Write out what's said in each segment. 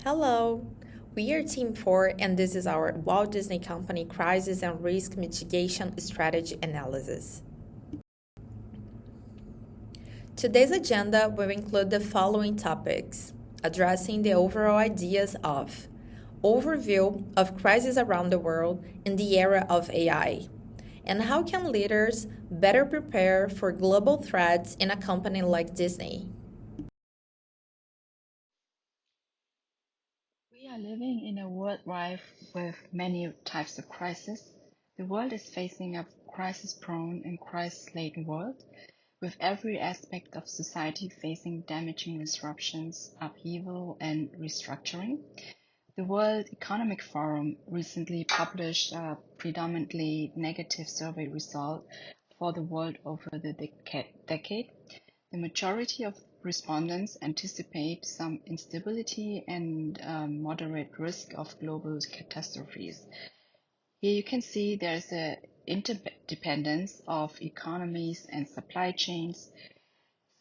Hello, we are Team 4 and this is our Walt Disney Company Crisis and Risk Mitigation Strategy Analysis. Today's agenda will include the following topics, addressing the overall ideas of overview of crises around the world in the era of AI, and how can leaders better prepare for global threats in a company like Disney. We are living in a world rife with many types of crisis. The world is facing a crisis-prone and crisis-laden world, with every aspect of society facing damaging disruptions, upheaval, and restructuring. The World Economic Forum recently published a predominantly negative survey result for the world over the decade. The majority of respondents anticipate some instability and moderate risk of global catastrophes. Here you can see there's a interdependence of economies and supply chains.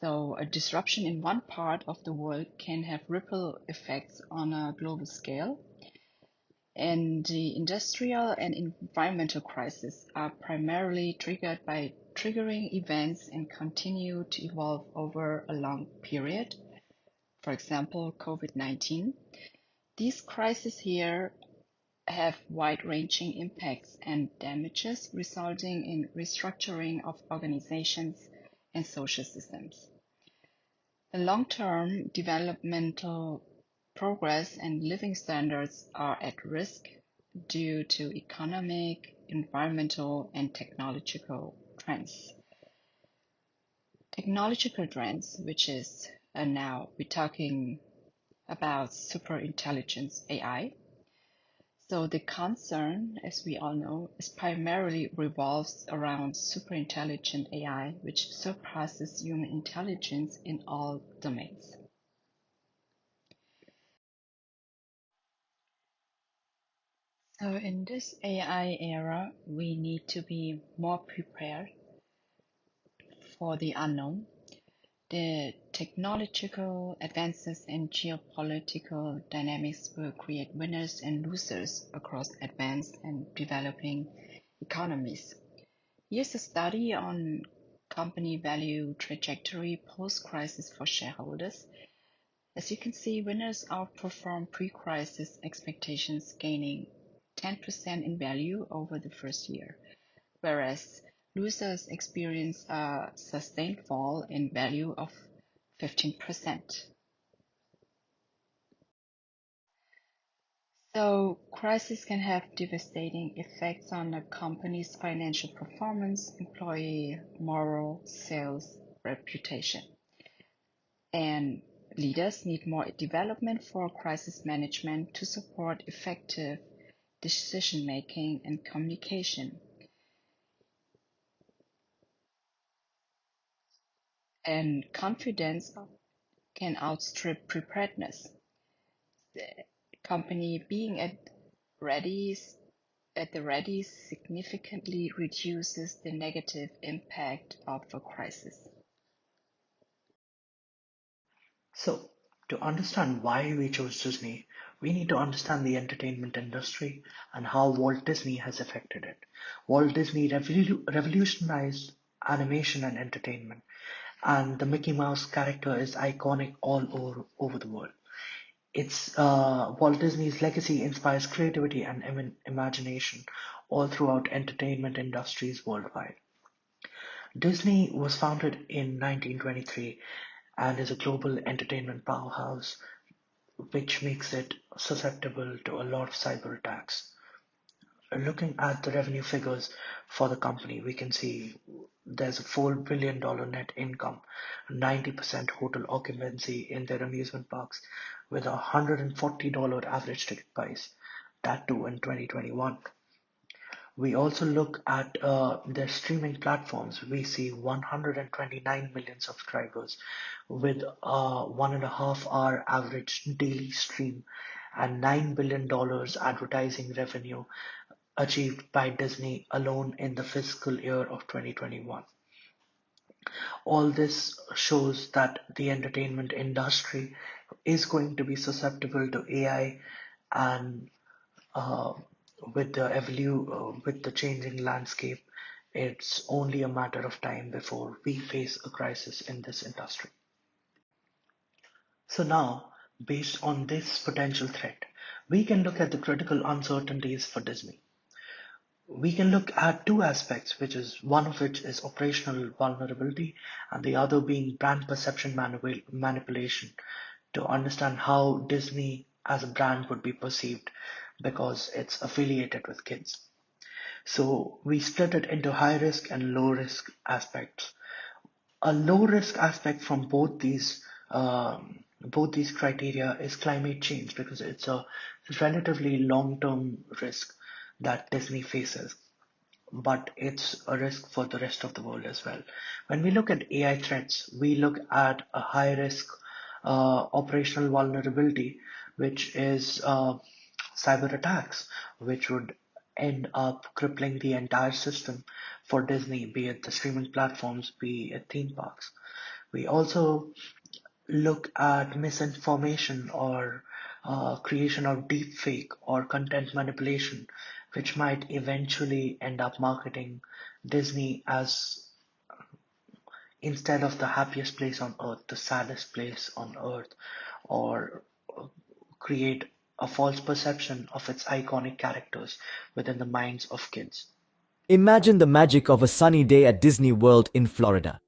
So a disruption in one part of the world can have ripple effects on a global scale. And the industrial and environmental crises are primarily triggered by triggering events and continue to evolve over a long period. For example, COVID-19. These crises here have wide-ranging impacts and damages, resulting in restructuring of organizations and social systems. The long-term developmental progress and living standards are at risk due to economic, environmental, and technological trends. Technological trends, which is now we're talking about super intelligence AI. So the concern, as we all know, is primarily revolves around super intelligent AI, which surpasses human intelligence in all domains. So in this AI era, we need to be more prepared for the unknown. The technological advances and geopolitical dynamics will create winners and losers across advanced and developing economies. Here's a study on company value trajectory post-crisis for shareholders. As you can see, winners outperform pre-crisis expectations, gaining 10% in value over the first year, whereas losers experience a sustained fall in value of 15%. So crisis can have devastating effects on a company's financial performance, employee morale, sales, reputation. And leaders need more development for crisis management to support effective decision making and communication. And confidence can outstrip preparedness. The company being ready at the ready significantly reduces the negative impact of a crisis. So, to understand why we chose Disney, we need to understand the entertainment industry and how Walt Disney has affected it. Walt Disney revolutionized animation and entertainment, and the Mickey Mouse character is iconic all over the world. Walt Disney's legacy inspires creativity and imagination all throughout entertainment industries worldwide. Disney was founded in 1923 and is a global entertainment powerhouse, which makes it susceptible to a lot of cyber attacks. Looking at the revenue figures for the company, we can see there's a $4 billion net income, 90% hotel occupancy in their amusement parks, with a $140 average ticket price, that too in 2021. We also look at their streaming platforms. We see 129 million subscribers with a 1.5 hour average daily stream and $9 billion advertising revenue achieved by Disney alone in the fiscal year of 2021. All this shows that the entertainment industry is going to be susceptible to AI, and uh, with the changing landscape, it's only a matter of time before we face a crisis in this industry. So now, based on this potential threat, we can look at the critical uncertainties for Disney. We can look at two aspects, which is one of which is operational vulnerability, and the other being brand perception manipulation, to understand how Disney as a brand would be perceived because it's affiliated with kids. So we split it into high risk and low risk aspects. A low risk aspect from both these criteria is climate change, because it's a relatively long term risk that Disney faces, but it's a risk for the rest of the world as well. When we look at AI threats, we look at a high risk operational vulnerability, which is cyber attacks, which would end up crippling the entire system for Disney, be it the streaming platforms, be it theme parks. We also look at misinformation or creation of deepfake or content manipulation, which might eventually end up marketing Disney as, instead of the happiest place on earth, the saddest place on earth, or create a false perception of its iconic characters within the minds of kids. Imagine the magic of a sunny day at Disney World in Florida.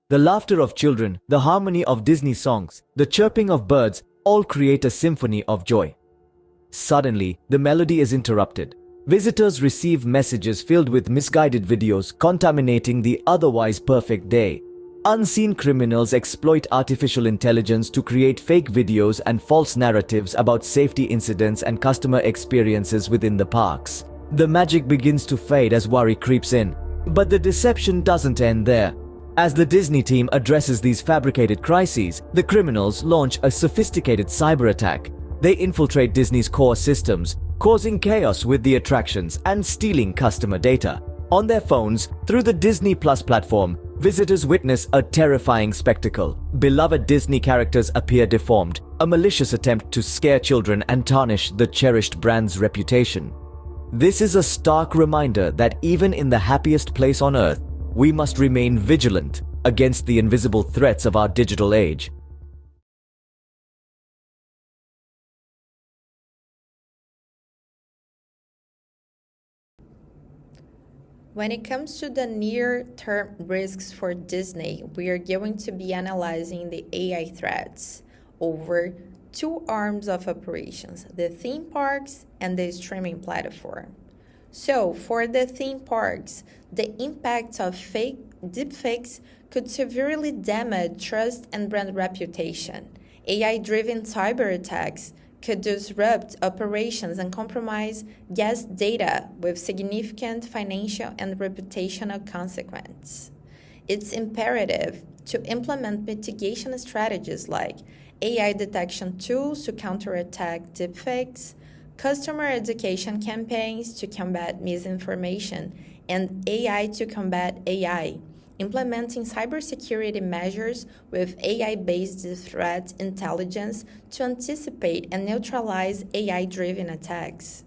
The laughter of children, the harmony of Disney songs, the chirping of birds all create a symphony of joy. Suddenly, the melody is interrupted. Visitors receive messages filled with misguided videos contaminating the otherwise perfect day. Unseen criminals exploit artificial intelligence to create fake videos and false narratives about safety incidents and customer experiences within the parks. The magic begins to fade as worry creeps in. But the deception doesn't end there. As the Disney team addresses these fabricated crises, the criminals launch a sophisticated cyber attack. They infiltrate Disney's core systems, causing chaos with the attractions and stealing customer data. On their phones, through the Disney Plus platform, visitors witness a terrifying spectacle. Beloved Disney characters appear deformed, a malicious attempt to scare children and tarnish the cherished brand's reputation. This is a stark reminder that even in the happiest place on earth, we must remain vigilant against the invisible threats of our digital age. When it comes to the near-term risks for Disney, we are going to be analyzing the AI threats over two arms of operations, the theme parks and the streaming platform. So, for the theme parks, the impact of deepfakes could severely damage trust and brand reputation. AI-driven cyber attacks could disrupt operations and compromise guest data with significant financial and reputational consequences. It's imperative to implement mitigation strategies like AI detection tools to counterattack deepfakes, customer education campaigns to combat misinformation, and AI to combat AI, implementing cybersecurity measures with AI-based threat intelligence to anticipate and neutralize AI-driven attacks.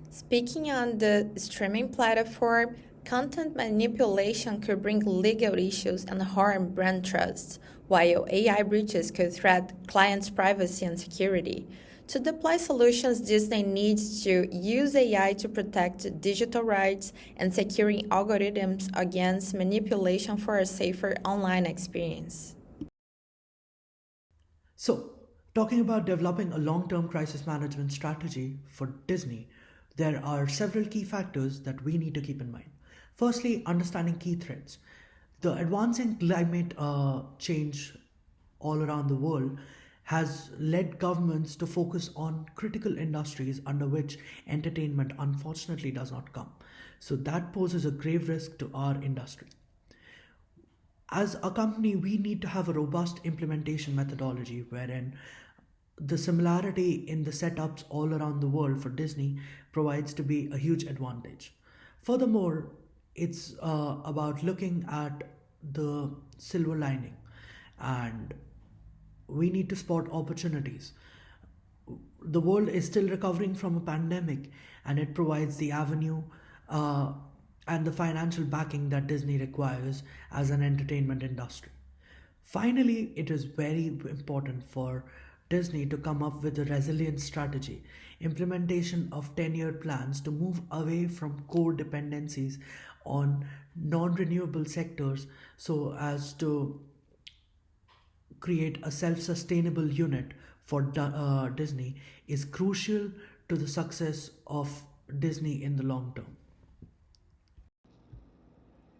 Speaking on the streaming platform, content manipulation could bring legal issues and harm brand trust, while AI breaches could threaten clients' privacy and security. To deploy solutions, Disney needs to use AI to protect digital rights and securing algorithms against manipulation for a safer online experience. So, talking about developing a long term crisis management strategy for Disney, there are several key factors that we need to keep in mind. Firstly, understanding key threats. The advancing climate change all around the world has led governments to focus on critical industries under which entertainment unfortunately does not come. So that poses a grave risk to our industry. As a company, we need to have a robust implementation methodology wherein the similarity in the setups all around the world for Disney provides to be a huge advantage. Furthermore, it's about looking at the silver lining. and we need to spot opportunities. The world is still recovering from a pandemic, and it provides the avenue uh, and the financial backing that Disney requires as an entertainment industry. Finally, it is very important for Disney to come up with a resilient strategy, implementation of 10-year plans to move away from core dependencies on non renewable sectors so as to create a self sustainable unit for Disney is crucial to the success of Disney in the long term.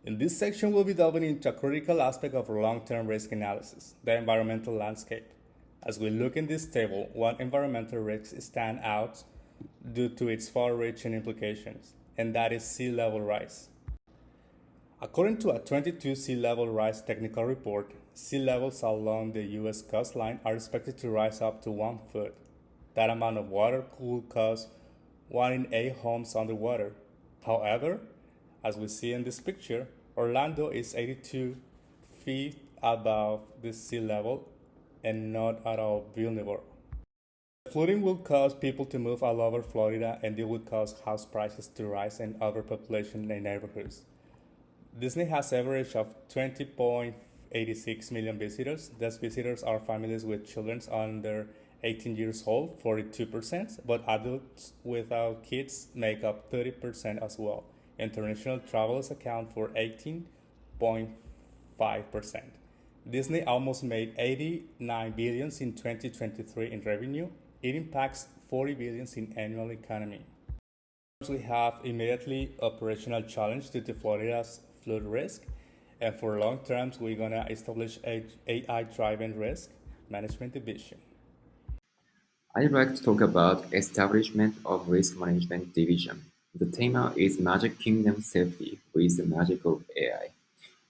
In this section, we'll be delving into a critical aspect of long-term risk analysis, the environmental landscape. As we look in this table, one environmental risk stands out due to its far-reaching implications, and that is sea level rise. According to a 22 sea level rise technical report, sea levels along the U.S. coastline are expected to rise up to 1 foot. That amount of water could cause 1 in 8 homes underwater. However, as we see in this picture, Orlando is 82 feet above the sea level and not at all vulnerable. Flooding will cause people to move all over Florida, and it would cause house prices to rise and overpopulation in neighborhoods. Disney has an average of 20.86 million visitors. Those visitors are families with children under 18 years old, 42%, but adults without kids make up 30% as well. International travelers account for 18.5%. Disney almost made 89 billion in 2023 in revenue. It impacts 40 billion in annual economy. We have immediately operational challenge due to Florida's flood risk, and for long terms, we're gonna establish a AI-driven risk management division. I'd like to talk about establishment of risk management division. The theme is Magic Kingdom Safety with the Magic of AI.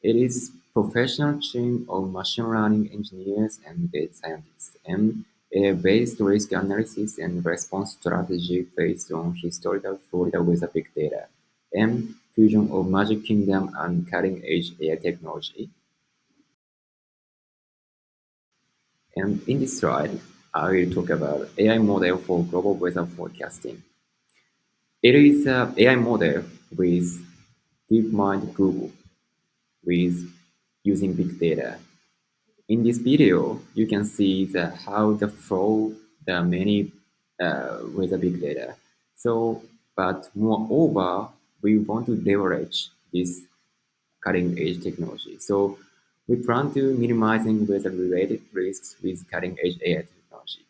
It is professional team of machine learning engineers and data scientists, and AI-based risk analysis and response strategy based on historical Florida weather big data, and fusion of Magic Kingdom and cutting-edge AI technology. And in this slide, I will talk about AI model for global weather forecasting. It is an AI model with DeepMind Google with using big data. In this video, you can see how the flow the many with the big data. So, but moreover, we want to leverage this cutting edge technology. So we plan to minimizing weather related risks with cutting edge AI technology.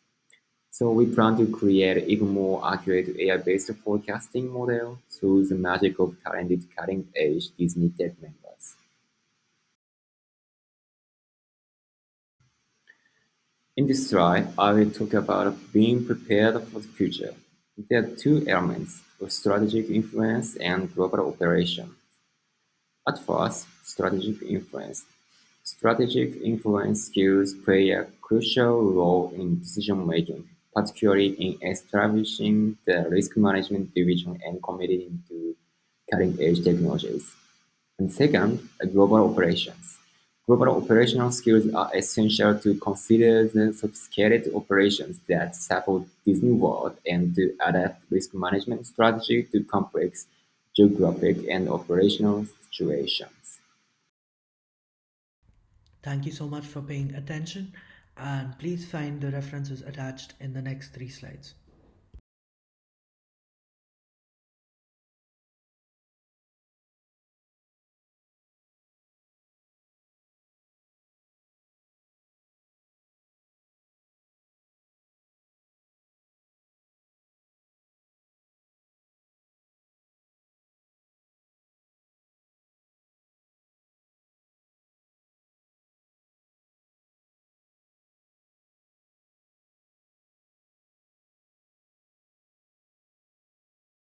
So we plan to create even more accurate AI-based forecasting model through the magic of talented cutting edge Disney tech members. In this slide, I will talk about being prepared for the future. There are two elements of strategic influence and global operation. At first, strategic influence. Strategic influence skills play a crucial role in decision making, particularly in establishing the risk management division and committing to cutting edge technologies. And second, global operations. Global operational skills are essential to consider the sophisticated operations that support Disney World and to adapt risk management strategy to complex geographic and operational situations. Thank you so much for paying attention, and please find the references attached in the next 3 slides.